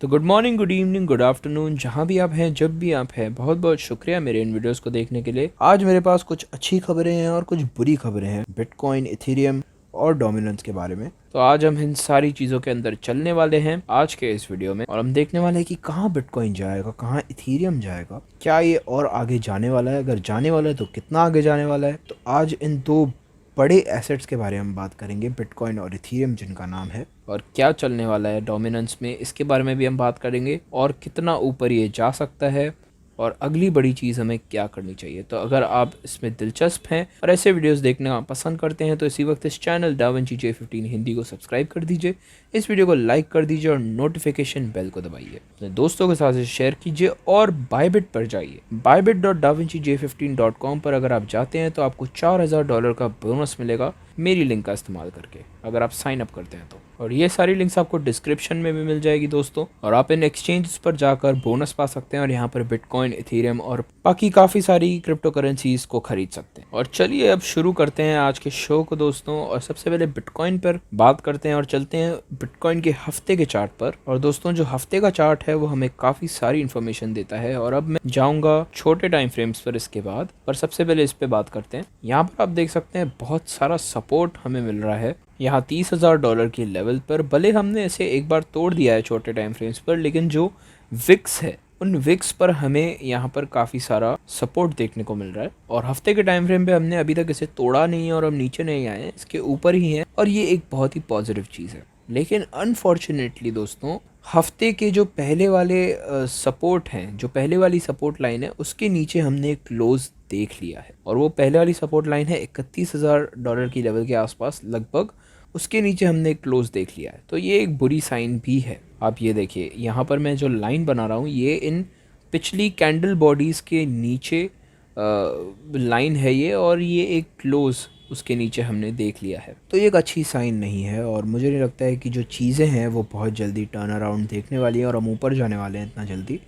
तो good morning, good evening, good afternoon, जहाँ भी आप हैं, जब भी आप हैं, बहुत बहुत शुक्रिया मेरे इन वीडियोस को देखने के लिए। आज मेरे पास कुछ अच्छी खबरें हैं और कुछ बुरी खबरें हैं बिटकॉइन, इथेरियम और डोमिनेंस के बारे में। तो आज हम इन सारी चीज़ों के अंदर चलने वाले हैं आज के इस वीडियो में, और हम देखने वाले हैं कि कहाँ बिटकॉइन जाएगा, कहाँ इथेरियम जाएगा, क्या ये और आगे जाने वाला है, अगर जाने वाला है तो कितना आगे जाने वाला है। तो आज इन दो बड़े एसेट्स के बारे में हम बात करेंगे, बिटकॉइन और इथेरियम जिनका नाम है, और क्या चलने वाला है डोमिनेंस में, इसके बारे में भी हम बात करेंगे, और कितना ऊपर ये जा सकता है, और अगली बड़ी चीज़ हमें क्या करनी चाहिए। तो अगर आप इसमें दिलचस्प हैं और ऐसे वीडियोस देखना पसंद करते हैं तो इसी वक्त इस चैनल डाविंची J15 हिंदी को सब्सक्राइब कर दीजिए, इस वीडियो को लाइक कर दीजिए और नोटिफिकेशन बेल को दबाइए, अपने दोस्तों के साथ शेयर कीजिए और बायबिट पर जाइए। bybit.davincij15.com पर अगर आप जाते हैं तो आपको $4000 का बोनस मिलेगा मेरी लिंक का इस्तेमाल करके, अगर आप साइन अप करते हैं तो। और ये सारी लिंक्स आपको डिस्क्रिप्शन में भी मिल जाएगी दोस्तों, और आप इन एक्सचेंजेस पर जाकर बोनस पा सकते हैं और यहाँ पर बिटकॉइन, इथेरियम और बाकी काफ़ी सारी क्रिप्टो करेंसीज को खरीद सकते हैं। और चलिए अब शुरू करते हैं आज के शो को दोस्तों, और सबसे पहले बिटकॉइन पर बात करते हैं और चलते हैं बिटकॉइन के हफ्ते के चार्ट पर। और दोस्तों जो हफ्ते का चार्ट है वो हमें काफ़ी सारी इन्फॉर्मेशन देता है, और अब मैं जाऊँगा छोटे टाइम फ्रेम्स पर इसके बाद, पर सबसे पहले इस पर बात करते हैं। यहाँ पर आप देख सकते हैं बहुत सारा सपोर्ट हमें मिल रहा है यहाँ $30,000 की लेवल पर। भले हमने इसे एक बार तोड़ दिया है छोटे टाइम फ्रेम्स पर, लेकिन जो विक्स है उन विक्स पर हमें यहाँ पर काफ़ी सारा सपोर्ट देखने को मिल रहा है, और हफ्ते के टाइम फ्रेम पे हमने अभी तक इसे तोड़ा नहीं है और हम नीचे नहीं आए हैं, इसके ऊपर ही है, और ये एक बहुत ही पॉजिटिव चीज़ है। लेकिन अनफॉर्चुनेटली दोस्तों हफ्ते के जो पहले वाले सपोर्ट हैं, जो पहले वाली सपोर्ट लाइन है, उसके नीचे हमने एक क्लोज देख लिया है, और वो पहले वाली सपोर्ट लाइन है $31,000 की लेवल के आसपास लगभग, उसके नीचे हमने एक क्लोज देख लिया है। तो ये एक बुरी साइन भी है। आप ये देखिए यहाँ पर मैं जो लाइन बना रहा हूँ ये इन पिछली कैंडल बॉडीज़ के नीचे लाइन है ये, और ये एक क्लोज उसके नीचे हमने देख लिया है। तो ये एक अच्छी साइन नहीं है, और मुझे नहीं लगता है कि जो चीज़ें हैं वो बहुत जल्दी टर्न अराउंड देखने वाली हैं और हम ऊपर जाने वाले हैं इतना जल्दी।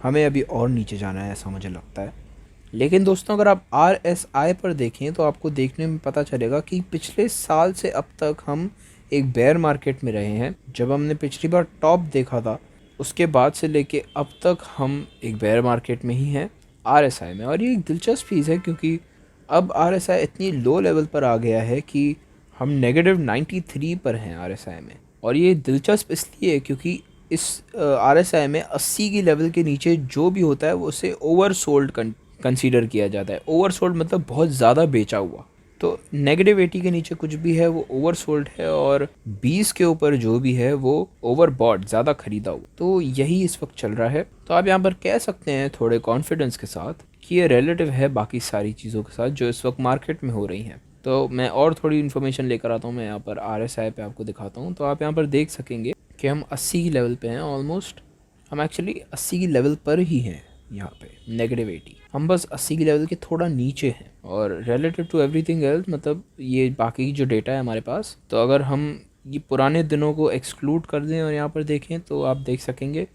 हमें अभी और नीचे जाना है ऐसा मुझे लगता है। लेकिन दोस्तों अगर आप RSI पर देखें तो आपको देखने में पता चलेगा कि पिछले साल से अब तक हम एक बेयर मार्केट में रहे हैं। जब हमने पिछली बार टॉप देखा था उसके बाद से लेके अब तक हम एक बेयर मार्केट में ही हैं RSI में, और ये एक दिलचस्प चीज़ है क्योंकि अब RSI इतनी लो लेवल पर आ गया है कि हम -93 पर हैं RSI में। और ये दिलचस्प इसलिए है क्योंकि इस RSI में 80 की लेवल के नीचे जो भी होता है वो उसे ओवरसोल्ड कंसीडर किया जाता है। ओवरसोल्ड मतलब बहुत ज़्यादा बेचा हुआ। तो -80 के नीचे कुछ भी है वो ओवरसोल्ड है, और 20 के ऊपर जो भी है वो ओवरबॉट, ज़्यादा खरीदा हुआ। तो यही इस वक्त चल रहा है। तो आप यहाँ पर कह सकते हैं थोड़े कॉन्फिडेंस के साथ कि ये रिलेटिव है बाकी सारी चीज़ों के साथ जो इस वक्त मार्केट में हो रही हैं। तो मैं और थोड़ी इन्फॉर्मेशन लेकर आता हूँ, मैं यहाँ पर RSI पे आपको दिखाता हूँ। तो आप यहाँ पर देख सकेंगे कि हम 80 की लेवल पे हैं ऑलमोस्ट। हम एक्चुअली 80 की लेवल पर ही हैं यहाँ पे, -80। हम बस 80 की लेवल के थोड़ा नीचे हैं, और रिलेटिव टू एवरीथिंग एल्स मतलब ये बाकी जो डेटा है हमारे पास, तो अगर हम ये पुराने दिनों को एक्सक्लूड कर दें और यहाँ पर देखें तो आप देख सकेंगे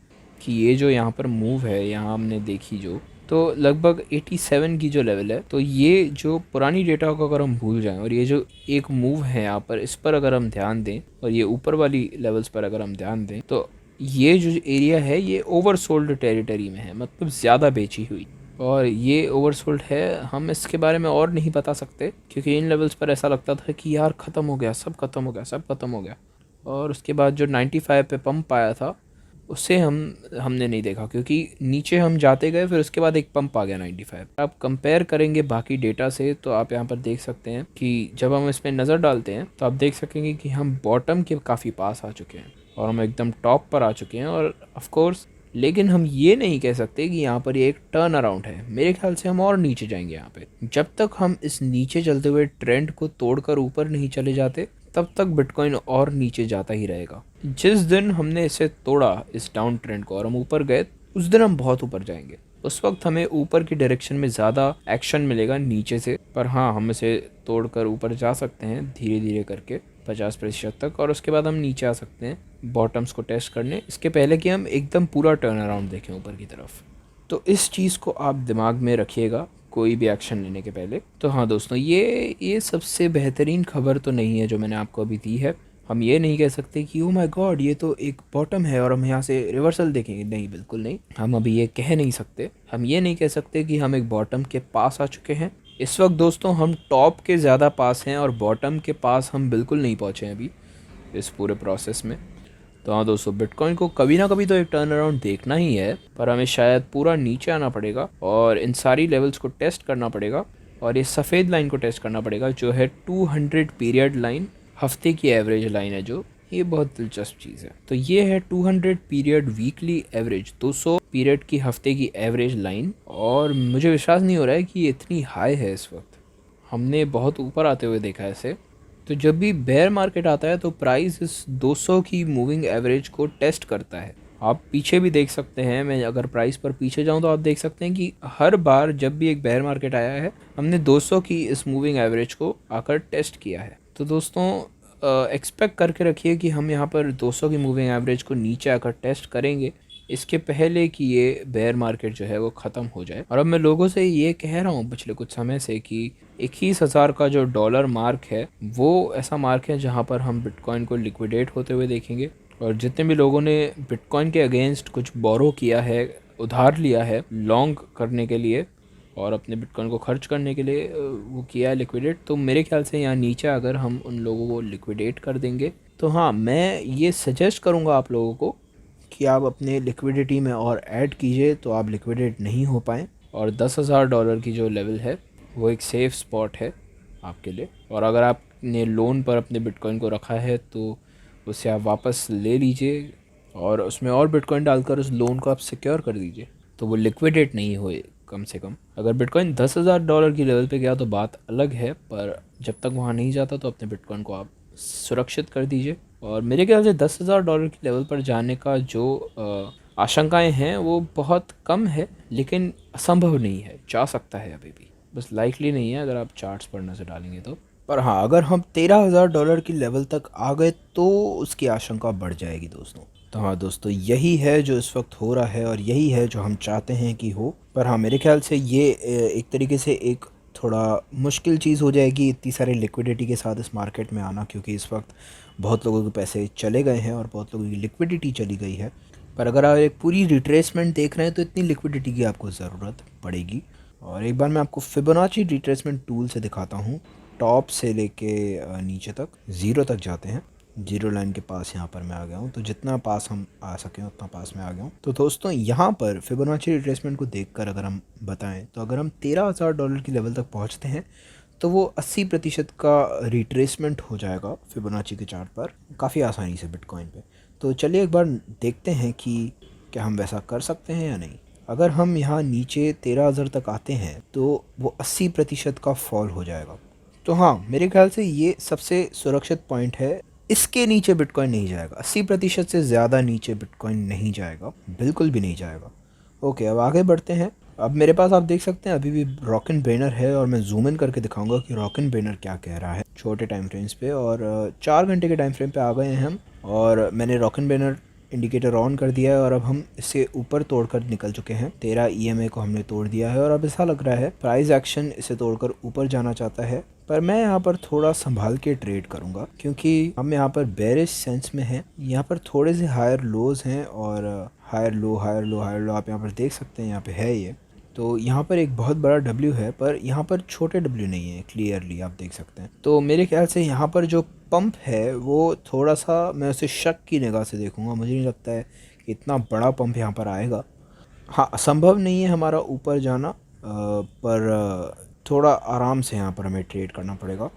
कि ये जो यहाँ पर मूव है, यहाँ हमने देखी जो, तो लगभग 87 की जो लेवल है, तो ये जो पुरानी डेटा को अगर हम भूल जाएं और ये जो एक मूव है यहाँ पर, इस पर अगर हम ध्यान दें और ये ऊपर वाली लेवल्स पर अगर हम ध्यान दें, तो ये जो एरिया है ये ओवरसोल्ड टेरिटरी में है, मतलब ज़्यादा बेची हुई, और ये ओवरसोल्ड है। हम इसके बारे में और नहीं बता सकते क्योंकि इन लेवल्स पर ऐसा लगता था कि यार ख़त्म हो गया, सब ख़त्म हो गया, सब ख़त्म हो गया। और उसके बाद जो 95 पे पंप आया था उससे हमने नहीं देखा, क्योंकि नीचे हम जाते गए, फिर उसके बाद एक पंप आ गया 95। आप कंपेयर करेंगे बाकी डेटा से तो आप यहाँ पर देख सकते हैं कि जब हम इसमें नज़र डालते हैं तो आप देख सकेंगे कि हम बॉटम के काफ़ी पास आ चुके हैं और हम एकदम टॉप पर आ चुके हैं। और ऑफ कोर्स लेकिन हम ये नहीं कह सकते कि यहाँ पर ये एक टर्न अराउंड है। मेरे ख्याल से हम और नीचे जाएंगे यहाँ पे, जब तक हम इस नीचे चलते हुए ट्रेंड को तोड़कर ऊपर नहीं चले जाते तब तक बिटकॉइन और नीचे जाता ही रहेगा। जिस दिन हमने इसे तोड़ा, इस डाउन ट्रेंड को, और हम ऊपर गए, उस दिन हम बहुत ऊपर जाएंगे। उस वक्त हमें ऊपर की डायरेक्शन में ज़्यादा एक्शन मिलेगा नीचे से, पर हाँ हम इसे तोड़कर ऊपर जा सकते हैं धीरे धीरे करके 50% तक, और उसके बाद हम नीचे आ सकते हैं बॉटम्स को टेस्ट करने, इसके पहले कि हम एकदम पूरा टर्न अराउंड देखें ऊपर की तरफ। तो इस चीज़ को आप दिमाग में रखिएगा कोई भी एक्शन लेने के पहले। तो हाँ दोस्तों, ये सबसे बेहतरीन खबर तो नहीं है जो मैंने आपको अभी दी है, हम ये नहीं कह सकते कि ओ माय गॉड ये तो एक बॉटम है और हम यहाँ से रिवर्सल देखेंगे, नहीं बिल्कुल नहीं, हम अभी ये कह नहीं सकते। हम ये नहीं कह सकते कि हम एक बॉटम के पास आ चुके हैं। इस वक्त दोस्तों हम टॉप के ज़्यादा पास हैं और बॉटम के पास हम बिल्कुल नहीं पहुँचे हैं अभी इस पूरे प्रोसेस में। तो हाँ दोस्तों, बिटकॉइन को कभी ना कभी तो एक टर्न अराउंड देखना ही है, पर हमें शायद पूरा नीचे आना पड़ेगा और इन सारी लेवल्स को टेस्ट करना पड़ेगा और ये सफ़ेद लाइन को टेस्ट करना पड़ेगा जो है 200 पीरियड लाइन, हफ्ते की एवरेज लाइन है जो, ये बहुत दिलचस्प चीज़ है। तो ये है 200 पीरियड वीकली एवरेज, 200 पीरियड की हफ्ते की एवरेज लाइन, और मुझे विश्वास नहीं हो रहा है कि ये इतनी हाई है इस वक्त। हमने बहुत ऊपर आते हुए देखा है इसे। तो जब भी बेयर मार्केट आता है तो प्राइस इस 200 की मूविंग एवरेज को टेस्ट करता है। आप पीछे भी देख सकते हैं, मैं अगर प्राइस पर पीछे जाऊं तो आप देख सकते हैं कि हर बार जब भी एक बेयर मार्केट आया है हमने 200 की इस मूविंग एवरेज को आकर टेस्ट किया है। तो दोस्तों एक्सपेक्ट करके रखिए कि हम यहाँ पर 200 की मूविंग एवरेज को नीचे आकर टेस्ट करेंगे इसके पहले कि ये बेयर मार्केट जो है वो ख़त्म हो जाए। और अब मैं लोगों से ये कह रहा हूँ पिछले कुछ समय से कि 21,000 का जो डॉलर मार्क है वो ऐसा मार्क है जहाँ पर हम बिटकॉइन को लिक्विडेट होते हुए देखेंगे। और जितने भी लोगों ने बिटकॉइन के अगेंस्ट कुछ बोरो किया है, उधार लिया है लॉन्ग करने के लिए और अपने बिटकॉइन को खर्च करने के लिए वो किया है लिक्विडेट, तो मेरे ख्याल से यहाँ नीचे अगर हम उन लोगों को लिक्विडेट कर देंगे तो हाँ, मैं ये सजेस्ट करूँगा आप लोगों को कि आप अपने लिक्विडिटी में और ऐड कीजिए तो आप लिक्विडेट नहीं हो पाएँ। और 10,000 डॉलर की जो लेवल है वो एक सेफ़ स्पॉट है आपके लिए। और अगर आपने लोन पर अपने बिटकॉइन को रखा है तो उसे आप वापस ले लीजिए और उसमें और बिटकॉइन डालकर उस लोन को आप सिक्योर कर दीजिए, तो वो लिक्विडेट नहीं होए कम से कम। अगर बिटकॉइन 10,000 डॉलर की लेवल पे गया तो बात अलग है, पर जब तक वहाँ नहीं जाता तो अपने बिटकॉइन को आप सुरक्षित कर दीजिए। और मेरे ख्याल से 10,000 डॉलर की लेवल पर जाने का जो आशंकाएं हैं वो बहुत कम है, लेकिन असंभव नहीं है, जा सकता है अभी भी, बस लाइकली नहीं है अगर आप चार्ट्स पर नज़र डालेंगे तो। पर हाँ, अगर हम 13,000 डॉलर की लेवल तक आ गए तो उसकी आशंका बढ़ जाएगी दोस्तों। तो हाँ दोस्तों, यही है जो इस वक्त हो रहा है और यही है जो हम चाहते हैं कि हो। पर हाँ, मेरे ख्याल से ये एक तरीके से एक थोड़ा मुश्किल चीज़ हो जाएगी इतनी सारी लिक्विडिटी के साथ इस मार्केट में आना, क्योंकि इस वक्त बहुत लोगों के पैसे चले गए हैं और बहुत लोगों की लिक्विडिटी चली गई है। पर अगर आप एक पूरी रिट्रेसमेंट देख रहे हैं तो इतनी लिक्विडिटी की आपको ज़रूरत पड़ेगी। और एक बार मैं आपको फिबोनाची रिट्रेसमेंट टूल से दिखाता हूँ। टॉप से लेके नीचे तक ज़ीरो तक जाते हैं, जीरो लाइन के पास यहाँ पर मैं आ गया हूँ। तो जितना पास हम आ सकें उतना पास में आ गया हूँ। तो दोस्तों यहाँ पर फिबोनाची रिट्रेसमेंट को देखकर अगर हम बताएं तो अगर हम 13,000 डॉलर की लेवल तक पहुँचते हैं तो वो 80% का रिट्रेसमेंट हो जाएगा फिबोनाची के चार्ट पर काफ़ी आसानी से बिटकॉइन पे। तो चलिए एक बार देखते हैं कि क्या हम वैसा कर सकते हैं या नहीं। अगर हम यहाँ नीचे 13,000 तक आते हैं तो वो 80% का फॉल हो जाएगा। तो हाँ, मेरे ख्याल से ये सबसे सुरक्षित पॉइंट है। इसके नीचे बिटकॉइन नहीं जाएगा, 80% से ज़्यादा नीचे बिटकॉइन नहीं जाएगा, बिल्कुल भी नहीं जाएगा। ओके, अब आगे बढ़ते हैं। अब मेरे पास आप देख सकते हैं अभी भी रॉकन बेनर है और मैं जूम इन करके दिखाऊंगा कि रॉकन बेनर क्या कह रहा है छोटे टाइम फ्रेम्स पे। और 4 घंटे के टाइम फ्रेम पे आ गए हैं हम और मैंने रॉकन बेनर इंडिकेटर ऑन कर दिया है और अब हम इसे ऊपर तोड़कर निकल चुके हैं। 13 EMA को हमने तोड़ दिया है और अब ऐसा लग रहा है प्राइस एक्शन इसे तोड़कर ऊपर जाना चाहता है। पर मैं यहाँ पर थोड़ा संभाल के ट्रेड करूँगा क्योंकि हम यहाँ पर बेरिश सेंस में हैं। यहाँ पर थोड़े से हायर लोज हैं और higher low higher low higher low आप यहाँ पर देख सकते हैं, यहाँ पे है ये। तो यहाँ पर एक बहुत बड़ा W है पर यहाँ पर छोटे W नहीं है, क्लियरली आप देख सकते हैं। तो मेरे ख्याल से यहाँ पर जो पंप है वो थोड़ा सा, मैं उसे शक की निगाह से देखूँगा। मुझे नहीं लगता है कि इतना बड़ा पंप यहाँ पर आएगा। हाँ, असंभव नहीं है हमारा ऊपर जाना, पर थोड़ा आराम से यहाँ पर हमें ट्रेड करना पड़ेगा।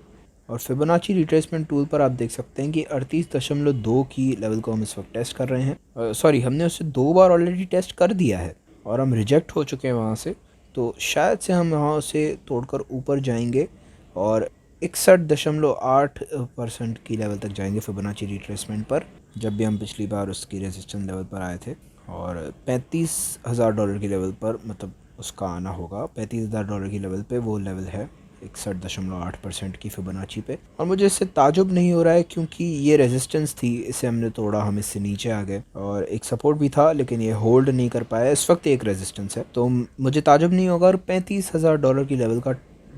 और फिबोनाची रिट्रेसमेंट टूल पर आप देख सकते हैं कि 38.2 की लेवल को हम इस वक्त टेस्ट कर रहे हैं। सॉरी, हमने उसे 2 बार ऑलरेडी टेस्ट कर दिया है और हम रिजेक्ट हो चुके हैं वहाँ से। तो शायद से हम वहाँ उसे तोड़कर ऊपर जाएंगे और 61.8% की लेवल तक जाएंगे फिबोनाची रिट्रेसमेंट पर, जब भी हम पिछली बार उसकी रेजिस्टेंस लेवल पर आए थे। और 35,000 डॉलर की लेवल पर मतलब उसका आना होगा। 35,000 डॉलर की लेवल पे वो लेवल है 61.8% की फिबोनाची पे। और मुझे इससे ताजुब नहीं हो रहा है क्योंकि ये रेजिस्टेंस थी, इसे हमने तोड़ा, हम इससे नीचे आ गए। और एक सपोर्ट भी था लेकिन ये होल्ड नहीं कर पाया। इस वक्त एक रेजिस्टेंस है तो मुझे ताजुब नहीं होगा। और 35,000 डॉलर की लेवल का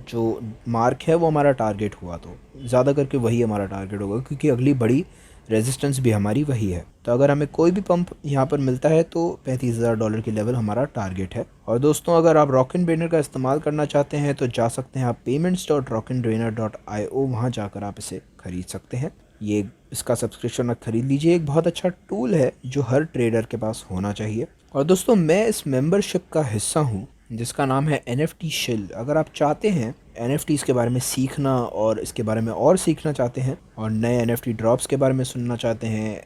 जो मार्क है वो हमारा टारगेट हुआ, तो ज़्यादा करके वही हमारा टारगेट होगा, क्योंकि अगली बड़ी रेजिस्टेंस भी हमारी वही है। तो अगर हमें कोई भी पंप यहाँ पर मिलता है तो $35,000 की लेवल हमारा टारगेट है। और दोस्तों, अगर आप रॉकेट ड्रेनर का इस्तेमाल करना चाहते हैं तो जा सकते हैं आप payments.rocketdrainer.io, वहाँ जाकर आप इसे खरीद सकते हैं। ये इसका सब्सक्रिप्शन आप खरीद लीजिए। एक बहुत अच्छा टूल है जो हर ट्रेडर के पास होना चाहिए। और दोस्तों, मैं इस मेंबरशिप का हिस्सा हूँ जिसका नाम है NFT शील्ड। अगर आप चाहते हैं NFTs के बारे में सीखना और इसके बारे में और सीखना चाहते हैं और नए NFT ड्रॉप्स के बारे में सुनना चाहते हैं,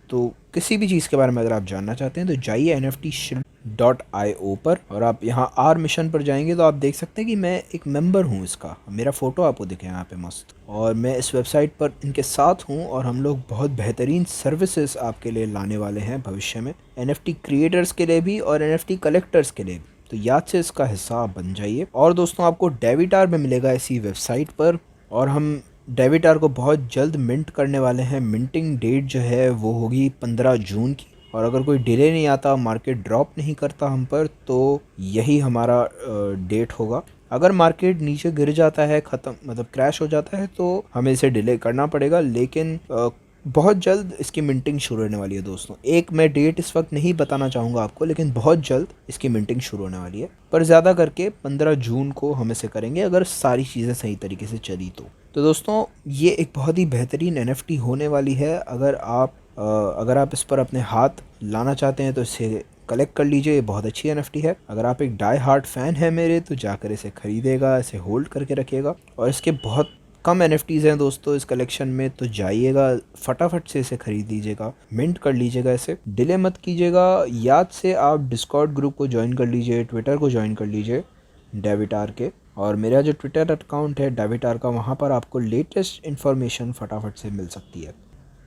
तो किसी भी चीज़ के बारे में अगर आप जानना चाहते हैं तो जाइए NFTshield.io पर, और आप यहाँ आर मिशन पर जाएंगे तो आप देख सकते हैं कि मैं एक मेंबर हूँ इसका। मेरा फ़ोटो आपको दिखे यहाँ पे मस्त, और मैं इस वेबसाइट पर इनके साथ हूँ और हम लोग बहुत बेहतरीन सर्विसेज आपके लिए लाने वाले हैं भविष्य में, NFT क्रिएटर्स के लिए भी और NFT कलेक्टर्स के लिए भी। तो याद से इसका हिस्सा आप बन जाइए। और दोस्तों, आपको डेविटार में मिलेगा इसी वेबसाइट पर, और हम डेविटार को बहुत जल्द मिंट करने वाले हैं। मिंटिंग डेट जो है वो होगी 15 जून की, और अगर कोई डिले नहीं आता, मार्केट ड्रॉप नहीं करता हम पर, तो यही हमारा डेट होगा। अगर मार्केट नीचे गिर जाता है, ख़त्म मतलब क्रैश हो जाता है, तो हमें इसे डिले करना पड़ेगा, लेकिन बहुत जल्द इसकी मिंटिंग शुरू होने वाली है दोस्तों। एक मैं डेट इस वक्त नहीं बताना चाहूँगा आपको, लेकिन बहुत जल्द इसकी मिंटिंग शुरू होने वाली है, पर ज़्यादा करके 15 जून को हम इसे करेंगे अगर सारी चीज़ें सही तरीके से चली तो। दोस्तों, ये एक बहुत ही बेहतरीन NFT होने वाली है। अगर आप इस पर अपने हाथ लाना चाहते हैं तो इसे कलेक्ट कर लीजिए। ये बहुत अच्छी NFT है। अगर आप एक डाई हार्ड फ़ैन है मेरे, तो जाकर इसे ख़रीदेगा, इसे होल्ड करके रखिएगा। और इसके बहुत कम NFTs हैं दोस्तों इस कलेक्शन में, तो जाइएगा फटाफट से इसे खरीद लीजिएगा, मिंट कर लीजिएगा, इसे डिले मत कीजिएगा। याद से आप डिस्कॉर्ड ग्रुप को ज्वाइन कर लीजिए, ट्विटर को ज्वाइन कर लीजिए डेविटार के, और मेरा जो ट्विटर अकाउंट है डेविटार का, वहाँ पर आपको लेटेस्ट इन्फॉर्मेशन फटाफट से मिल सकती है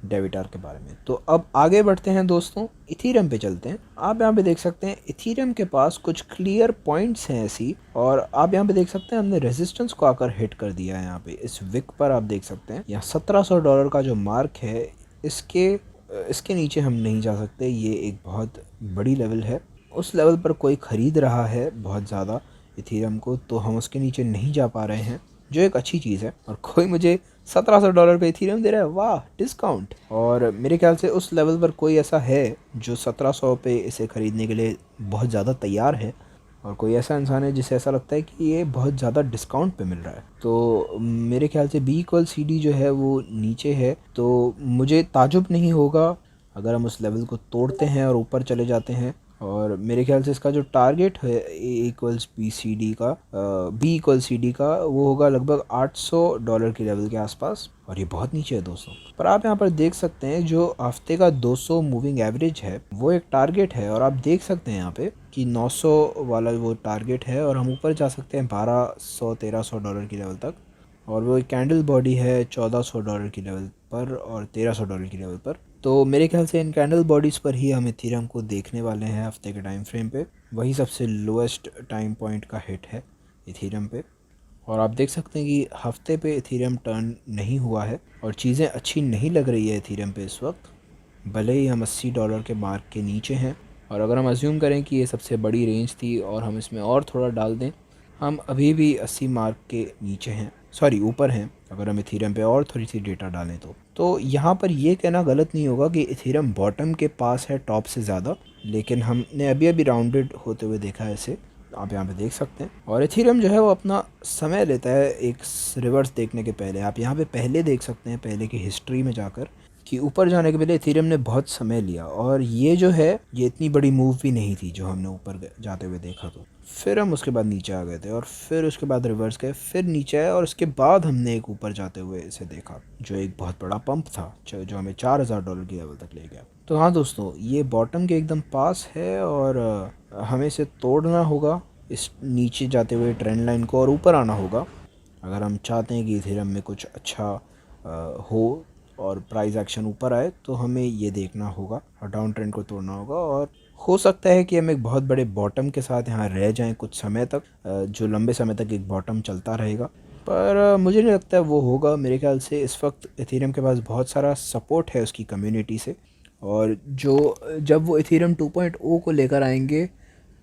डेविटार के बारे में। तो अब आगे बढ़ते हैं दोस्तों, इथीरियम पे चलते हैं। आप यहाँ पे देख सकते हैं इथीरियम के पास कुछ क्लियर पॉइंट्स हैं ऐसी, और आप यहाँ पे देख सकते हैं हमने रेजिस्टेंस को आकर हिट कर दिया है। यहाँ पे इस विक पर आप देख सकते हैं यहाँ $1700 का जो मार्क है, इसके नीचे हम नहीं जा सकते। ये एक बहुत बड़ी लेवल है, उस लेवल पर कोई ख़रीद रहा है बहुत ज़्यादा इथीरियम को, तो हम उसके नीचे नहीं जा पा रहे हैं, जो एक अच्छी चीज़ है। और कोई मुझे $1700 पे इथीरियम दे रहा है, वाह डिस्काउंट। और मेरे ख्याल से उस लेवल पर कोई ऐसा है जो 1700 पे इसे ख़रीदने के लिए बहुत ज़्यादा तैयार है, और कोई ऐसा इंसान है जिसे ऐसा लगता है कि ये बहुत ज़्यादा डिस्काउंट पे मिल रहा है। तो मेरे ख्याल से B=CD जो है वो नीचे है, तो मुझे ताजुब नहीं होगा अगर हम उस लेवल को तोड़ते हैं और ऊपर चले जाते हैं। और मेरे ख्याल से इसका जो टारगेट है B=CD का वो होगा लगभग $800 की लेवल के आसपास, और ये बहुत नीचे है दोस्तों। पर आप यहाँ पर देख सकते हैं जो हफ्ते का 200 मूविंग एवरेज है वो एक टारगेट है, और आप देख सकते हैं यहाँ पे कि 900 वाला वो टारगेट है, और हम ऊपर जा सकते हैं $1200-1300 की लेवल तक। और वो एक कैंडल बॉडी है $1400 की लेवल पर और $1300 की लेवल पर। तो मेरे ख्याल से इन कैंडल बॉडीज़ पर ही हम इथीरियम को देखने वाले हैं हफ्ते के टाइम फ्रेम पे। वही सबसे लोएस्ट टाइम पॉइंट का हिट है इथीरियम पे, और आप देख सकते हैं कि हफ्ते पे इथीरियम टर्न नहीं हुआ है और चीज़ें अच्छी नहीं लग रही है इथीरियम पे इस वक्त, भले ही हम $80 के मार्क के नीचे हैं। और अगर हम अज्यूम करें कि ये सबसे बड़ी रेंज थी और हम इसमें और थोड़ा डाल दें, हम अभी भी 80 मार्क के नीचे हैं, सॉरी ऊपर हैं। अगर हम इथीरियम पे और थोड़ी सी डेटा डालें तो यहाँ पर ये कहना गलत नहीं होगा कि इथीरियम बॉटम के पास है टॉप से ज़्यादा, लेकिन हमने अभी राउंडेड होते हुए देखा है इसे, आप यहाँ पे देख सकते हैं। और इथीरियम जो है वो अपना समय लेता है एक रिवर्स देखने के पहले। आप यहाँ पे पहले देख सकते हैं, पहले की हिस्ट्री में जाकर, कि ऊपर जाने के पहले इथीरियम ने बहुत समय लिया, और ये जो है ये इतनी बड़ी मूव भी नहीं थी जो हमने ऊपर जाते हुए देखा। तो फिर हम उसके बाद नीचे आ गए थे, और फिर उसके बाद रिवर्स गए, फिर नीचे आए, और उसके बाद हमने एक ऊपर जाते हुए इसे देखा जो एक बहुत बड़ा पंप था जो हमें $4000 की लेवल तक ले गया। तो हाँ दोस्तों, ये बॉटम के एकदम पास है, और हमें इसे तोड़ना होगा इस नीचे जाते हुए ट्रेंड लाइन को, और ऊपर आना होगा अगर हम चाहते हैं कि इथीरियम में कुछ अच्छा हो और प्राइस एक्शन ऊपर आए। तो हमें ये देखना होगा और डाउन ट्रेंड को तोड़ना होगा, और हो सकता है कि हम एक बहुत बड़े बॉटम के साथ यहाँ रह जाएं कुछ समय तक, जो लंबे समय तक एक बॉटम चलता रहेगा, पर मुझे नहीं लगता वो होगा। मेरे ख्याल से इस वक्त इथीरियम के पास बहुत सारा सपोर्ट है उसकी कम्युनिटी से, और जब वो इथीरियम 2.0 को लेकर आएंगे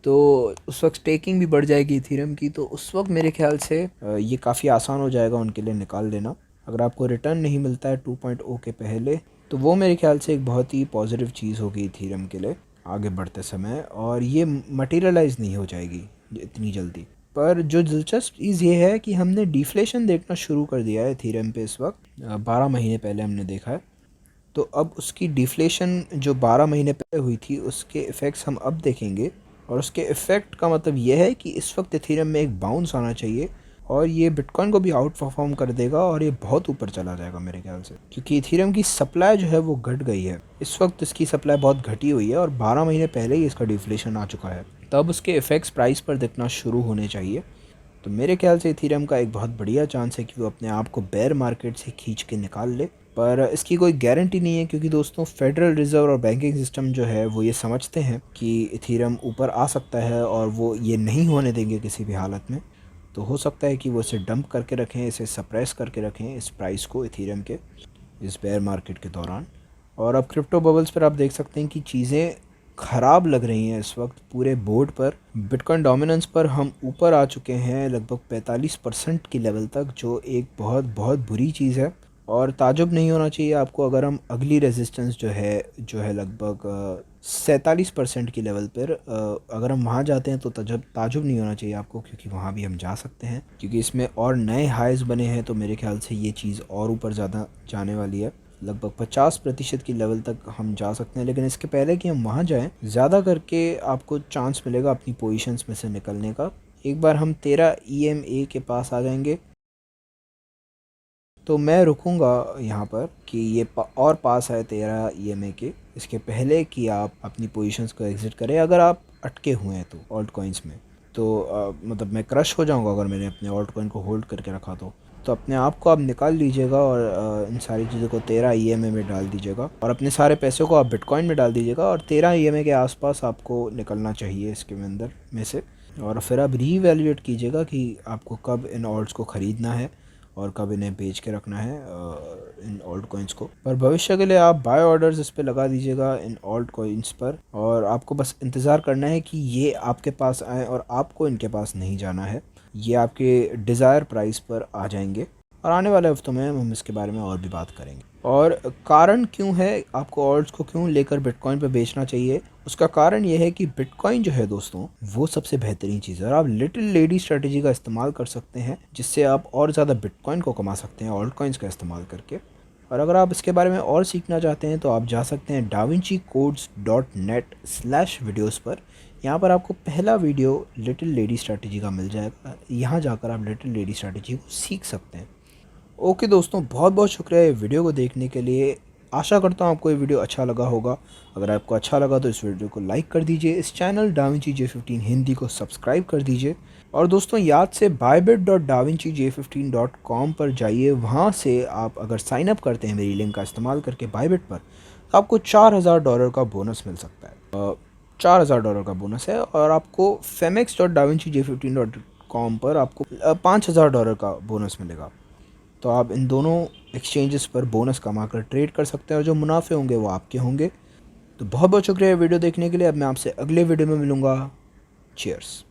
तो उस वक्त स्टेकिंग भी बढ़ जाएगी इथीरियम की, तो उस वक्त मेरे ख्याल से ये काफ़ी आसान हो जाएगा उनके लिए निकाल लेना। अगर आपको रिटर्न नहीं मिलता है 2.0 के पहले, तो वो मेरे ख्याल से एक बहुत ही पॉजिटिव चीज़ होगी इथीरियम के लिए आगे बढ़ते समय, और ये मटेरियलाइज नहीं हो जाएगी इतनी जल्दी। पर जो दिलचस्प चीज़ ये है कि हमने डिफ्लेशन देखना शुरू कर दिया है इथीरियम पे इस वक्त। 12 महीने पहले हमने देखा है, तो अब उसकी डिफ्लेशन जो 12 महीने पहले हुई थी उसके इफ़ेक्ट्स हम अब देखेंगे। और उसके इफ़ेक्ट का मतलब यह है कि इस वक्त इथीरियम में एक बाउंस आना चाहिए और ये बिटकॉइन को भी आउट परफॉर्म कर देगा और ये बहुत ऊपर चला जाएगा मेरे ख्याल से, क्योंकि इथीरियम की सप्लाई जो है वो घट गई है। इस वक्त इसकी सप्लाई बहुत घटी हुई है और 12 महीने पहले ही इसका डिफ्लेशन आ चुका है, तब उसके इफ़ेक्ट्स प्राइस पर दिखना शुरू होने चाहिए। तो मेरे ख्याल से इथीरियम का एक बहुत बढ़िया चांस है कि वो अपने आप को बेयर मार्केट से खींच के निकाल ले, पर इसकी कोई गारंटी नहीं है, क्योंकि दोस्तों फेडरल रिज़र्व और बैंकिंग सिस्टम जो है वो ये समझते हैं कि इथीरियम ऊपर आ सकता है और वो ये नहीं होने देंगे किसी भी हालत में। तो हो सकता है कि वो इसे डंप करके रखें, इसे सप्रेस करके रखें इस प्राइस को इथीरियम के इस बेयर मार्केट के दौरान। और अब क्रिप्टो बबल्स पर आप देख सकते हैं कि चीज़ें ख़राब लग रही हैं इस वक्त पूरे बोर्ड पर। बिटकॉइन डोमिनेंस पर हम ऊपर आ चुके हैं लगभग 45% की लेवल तक, जो एक बहुत बहुत बुरी चीज़ है। और ताजुब नहीं होना चाहिए आपको अगर हम अगली रेजिस्टेंस जो है लगभग 47% की लेवल पर अगर हम वहाँ जाते हैं तो ताजुब नहीं होना चाहिए आपको, क्योंकि वहाँ भी हम जा सकते हैं, क्योंकि इसमें और नए हाइज बने हैं। तो मेरे ख्याल से ये चीज़ और ऊपर ज़्यादा जाने वाली है, लगभग 50% की लेवल तक हम जा सकते हैं। लेकिन इसके पहले कि हम वहाँ जाएं, ज़्यादा करके आपको चांस मिलेगा अपनी पोजीशंस में से निकलने का। एक बार हम 13 EMA के पास आ जाएंगे तो मैं रुकूंगा यहाँ पर कि ये और पास है 13 EMA के, इसके पहले कि आप अपनी पोजीशंस को एग्ज़िट करें। अगर आप अटके हुए हैं तो ऑल्ट कॉइन्स में, तो मतलब मैं क्रश हो जाऊँगा अगर मैंने अपने ऑल्ट कॉइन को होल्ड करके रखा तो अपने आप को आप निकाल लीजिएगा और इन सारी चीज़ों को 13 EMA में डाल दीजिएगा और अपने सारे पैसों को आप बिटकॉइन में डाल दीजिएगा और 13 EMA के आसपास आपको निकलना चाहिए इसके अंदर में से। और फिर आप रीवैल्यूएट कीजिएगा कि आपको कब इन ऑल्ट्स को ख़रीदना है और कब इन्हें बेच के रखना है इन ऑल्ट कॉइन्स को। पर भविष्य के लिए आप बाय ऑर्डर्स इस पे लगा दीजिएगा इन ऑल्ट कॉइन्स पर, और आपको बस इंतज़ार करना है कि ये आपके पास आए और आपको इनके पास नहीं जाना है, ये आपके डिज़ायर प्राइस पर आ जाएंगे। और आने वाले हफ्तों में हम इसके बारे में और भी बात करेंगे। और कारण क्यों है आपको ऑल्ट्स को क्यों लेकर बिटकॉइन पर बेचना चाहिए, उसका कारण ये है कि बिटकॉइन जो है दोस्तों वो सबसे बेहतरीन चीज़ है और आप लिटिल लेडी स्ट्रेटजी का इस्तेमाल कर सकते हैं, जिससे आप और ज़्यादा बिटकॉइन को कमा सकते हैं ऑल्ट कॉइन्स का इस्तेमाल करके। और अगर आप इसके बारे में और सीखना चाहते हैं तो आप जा सकते हैं davincicodes.net/videos पर। यहाँ पर आपको पहला वीडियो लिटिल लेडी स्ट्रेटजी का मिल जाएगा, यहाँ जाकर आप लिटिल लेडी स्ट्रेटजी को सीख सकते हैं। ओके दोस्तों, बहुत बहुत शुक्रिया ये वीडियो को देखने के लिए। आशा करता हूँ आपको ये वीडियो अच्छा लगा होगा। अगर आपको अच्छा लगा तो इस वीडियो को लाइक कर दीजिए, इस चैनल डाविंची J15 हिंदी को सब्सक्राइब कर दीजिए। और दोस्तों याद से bybit.davinciJ15.com पर जाइए, वहाँ से आप अगर साइन अप करते हैं मेरी लिंक का इस्तेमाल करके बायबिट पर, तो आपको $4000 का बोनस मिल सकता है। $4000 का बोनस है। और आपको femex.davinciJ15.com पर आपको $5000 का बोनस मिलेगा। तो आप इन दोनों एक्सचेंजेस पर बोनस कमा कर ट्रेड कर सकते हैं और जो मुनाफे होंगे वो आपके होंगे। तो बहुत बहुत शुक्रिया वीडियो देखने के लिए। अब मैं आपसे अगले वीडियो में मिलूँगा। चीयर्स।